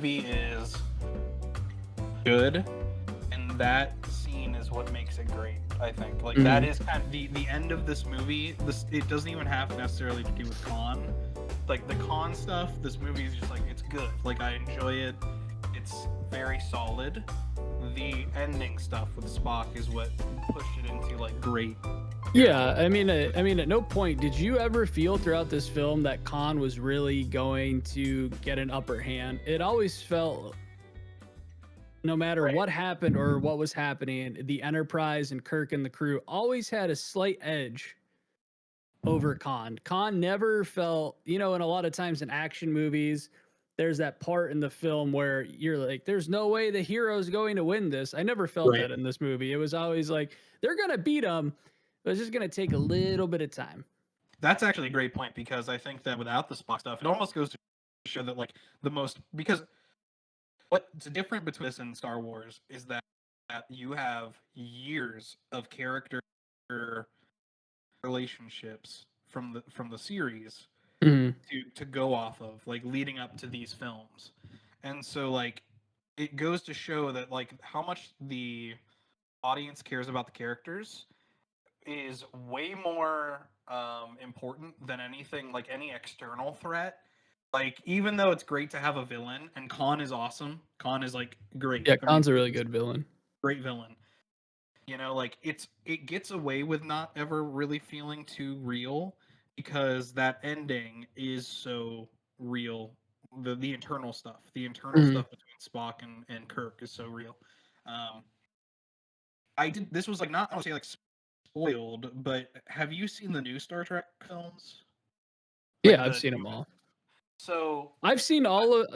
movie is good, and that scene is what makes it great. I think like that is kind of the end of this movie. It doesn't even have necessarily to do with Khan. Like the Khan stuff, this movie is just like it's good. Like I enjoy it. It's very solid. The ending stuff with Spock is what pushed it into like great. Yeah, I mean, at no point did you ever feel throughout this film that Khan was really going to get an upper hand. It always felt, no matter what happened or what was happening, the Enterprise and Kirk and the crew always had a slight edge over Khan. Khan never felt, in a lot of times in action movies, there's that part in the film where you're like, there's no way the hero's going to win this. I never felt that in this movie. It was always like, they're going to beat him. But it's just going to take a little bit of time. That's actually a great point, because I think that without the Spock stuff, it almost goes to show that like because what's different between this and Star Wars is that you have years of character relationships from the series to go off of, like leading up to these films. And so like it goes to show that like how much the audience cares about the characters is way more important than anything, like any external threat. Like even though it's great to have a villain, and Khan is awesome, Khan is like great. Yeah, Khan's a really good villain. Great villain. Like it gets away with not ever really feeling too real, because that ending is so real. The internal stuff, stuff between Spock and Kirk is so real. This was like not, I don't say like spoiled, but have you seen the new Star Trek films? Yeah, I've seen them all. So I've seen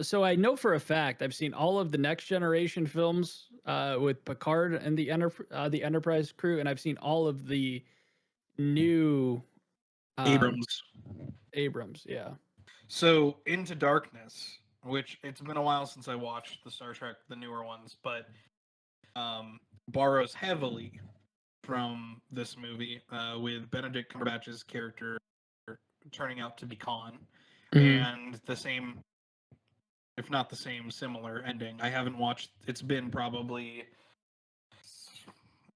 so I know for a fact I've seen all of the Next Generation films with Picard and the Enterprise crew, and I've seen all of the new Abrams, yeah. So Into Darkness, which it's been a while since I watched the Star Trek, the newer ones, but borrows heavily from this movie, with Benedict Cumberbatch's character turning out to be Khan, and the same, if not the same, similar ending. I haven't watched. It's been probably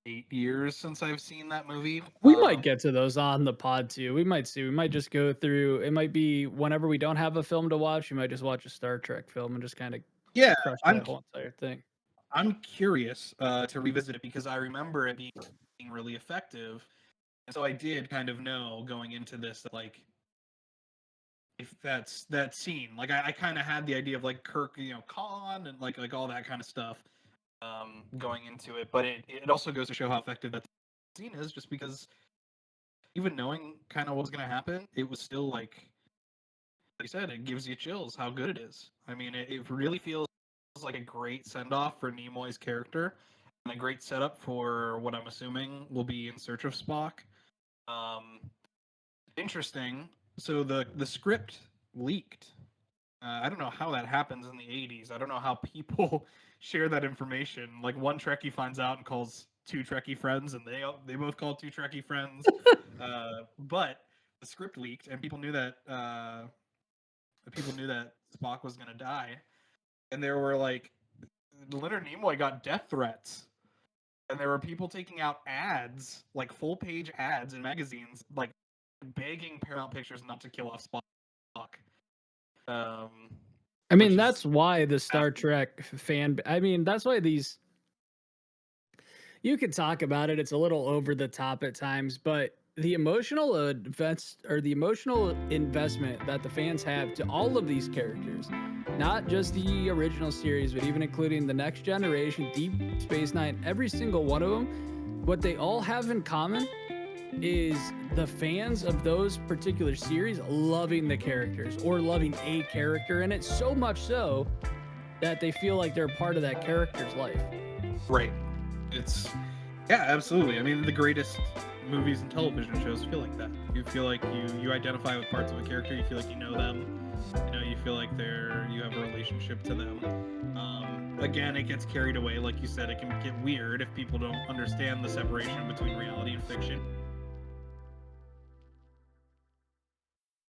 8 years since I've seen that movie. We might get to those on the pod too. We might see. We might just go through. It might be whenever we don't have a film to watch, we might just watch a Star Trek film and just kind of crush that whole entire thing. I'm curious to revisit it, because I remember it being really effective, and so I did kind of know going into this that like if that's that scene, like I kind of had the idea of like Kirk, Khan, and like all that kind of stuff going into it, but it also goes to show how effective that scene is, just because even knowing kind of what was going to happen, it was still like you said, it gives you chills how good it is. I mean, it really feels like a great send-off for Nimoy's character, and a great setup for what I'm assuming will be In Search of Spock. Interesting. So the script leaked. I don't know how that happens in the 80s. I don't know how people share that information. Like one Trekkie finds out and calls two Trekkie friends, and they both call two Trekkie friends. But the script leaked, and people knew that Spock was gonna die, and there were like Leonard Nimoy got death threats, and there were people taking out ads, like full page ads in magazines, like begging Paramount Pictures not to kill off Spock. I mean, that's why the Star Trek fan. I mean, that's why these. You could talk about it. It's a little over the top at times, but the emotional investment that the fans have to all of these characters, not just the original series, but even including the Next Generation, Deep Space Nine, every single one of them, what they all have in common is the fans of those particular series loving the characters or loving a character in it, so much so that they feel like they're part of that character's life. Right. Yeah, absolutely. I mean, the greatest movies and television shows feel like that. You feel like you identify with parts of a character. You feel like you know them. You feel like you have a relationship to them. Again, it gets carried away. Like you said, it can get weird if people don't understand the separation between reality and fiction.